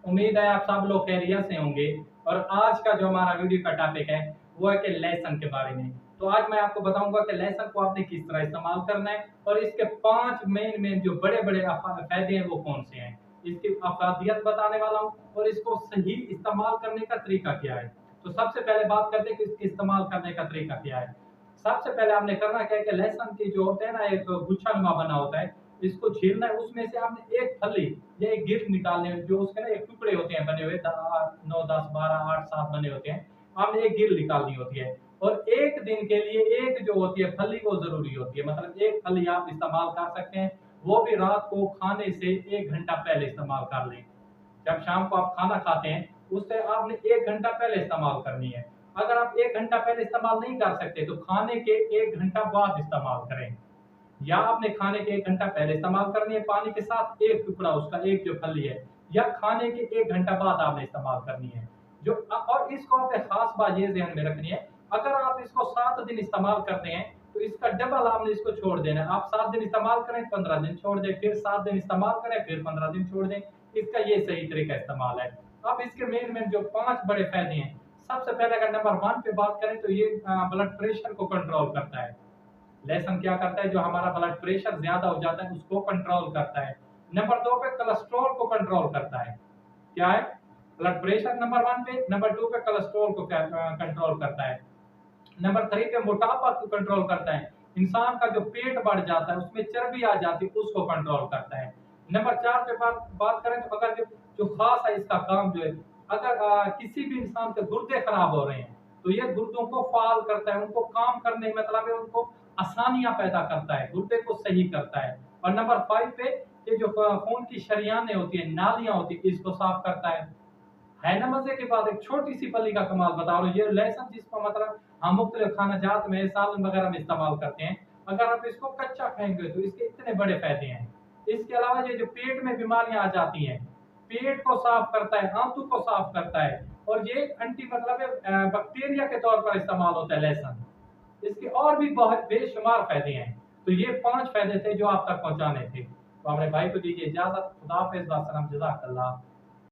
उम्मीद है आप सब लोग खैरियत से होंगे। और आज का जो हमारा वीडियो का टॉपिक है वो है कि लहसुन के बारे में। तो आज मैं आपको बताऊंगा कि लहसुन को आपने किस तरह इस्तेमाल करना है और इसके 5 मेन मेन जो बड़े बड़े फायदे हैं वो कौन से हैं, इसकी अफादियत बताने वाला हूँ और इसको सही इस्तेमाल करने का तरीका क्या है। तो सबसे पहले बात करते हैं कि इसके इस्तेमाल करने का तरीका क्या है। सबसे पहले आपने करना क्या है कि लहसुन की जो होते हैं ना, एक गुच्छानुमा बना होता है, इसको छीलना है। उसमें से आपने एक फली या एक गिर्द निकालने हैं, जो उसके ना एक टुकड़े होते हैं बने हुए, 9 10 12 8 7 बने होते हैं। आपने एक गिर्द निकालनी होती है और एक दिन के लिए एक जो होती है फली वो जरूरी होती है। मतलब एक फली आप इस्तेमाल कर सकते हैं, वो भी रात को खाने से 1 घंटा पहले इस्तेमाल कर लें। जब शाम को आप खाना खाते हैं उससे आपने 1 घंटा पहले इस्तेमाल करनी है। अगर आप 1 घंटा पहले इस्तेमाल नहीं कर सकते तो खाने के 1 घंटा बाद इस्तेमाल करें, या आपने खाने के 1 घंटा पहले इस्तेमाल करनी है पानी के साथ एक टुकड़ा उसका, एक जो फली है, या खाने के 1 घंटा बाद आपने इस्तेमाल करनी है। जो और इसको आपने खास बात ये ध्यान में रखनी है, अगर आप इसको 7 दिन इस्तेमाल करते हैं तो इसका डबल आपने इसको छोड़ देना है। आप 7 दिन इस्तेमाल करें, 15 दिन छोड़ दें, फिर 7 दिन इस्तेमाल करें, फिर 15 दिन छोड़ दें। इसका ये सही तरीका इस्तेमाल है। अब इसके मेन मेन जो 5 बड़े फायदे हैं, सबसे पहले अगर नंबर 1 पे बात करें तो ये ब्लड प्रेशर को कंट्रोल करता है। लहसुन क्या करता है, जो हमारा ब्लड प्रेशर ज्यादा हो जाता है उसको कंट्रोल करता है। नंबर 2 पे कोलेस्ट्रॉल को कंट्रोल करता है। क्या है? ब्लड प्रेशर नंबर 1 पे, नंबर 2 पे कोलेस्ट्रॉल को कंट्रोल करता है। नंबर 3 पे मोटापा को कंट्रोल करता है। इंसान का जो पेट बढ़ जाता है, उसमें चर्बी आ जाती है, उसको कंट्रोल करता है। नंबर 4 पे बात करें तो अगर जो जो खास है इसका काम जो है, अगर किसी भी इंसान के गुर्दे खराब हो रहे हैं तो ये गुर्दों को फाल करता है, उनको काम करने मतलब है उनको आसानियां पैदा करता है, गुर्दे को सही करता है। और नंबर 5 पे ये जो खून की शरियानें होती है, नालियां होती है, इसको साफ करता है ना। मजे की बात, एक छोटी सी फली का कमाल बता रहा हूँ। ये लहसुन जिसको मतलब हम मुख्तलिफ खाना जात में, सालन वगैरह में इस्तेमाल करते हैं, अगर आप इसको कच्चा खाएंगे तो इसके इतने बड़े फायदे हैं। इसके अलावा ये जो पेट में बीमारियां आ जाती हैं, पेट को साफ करता है, आंतों को साफ करता है, और ये एंटी मतलब बैक्टीरिया के तौर पर इस्तेमाल होता है लहसुन। इसके और भी बहुत बेशुमार फायदे हैं। तो ये 5 फायदे थे जो आप तक पहुंचाने थे। तो हमारे भाई को दीजिए इजाजत। खुदा हाफिज, जज़ाकल्लाह।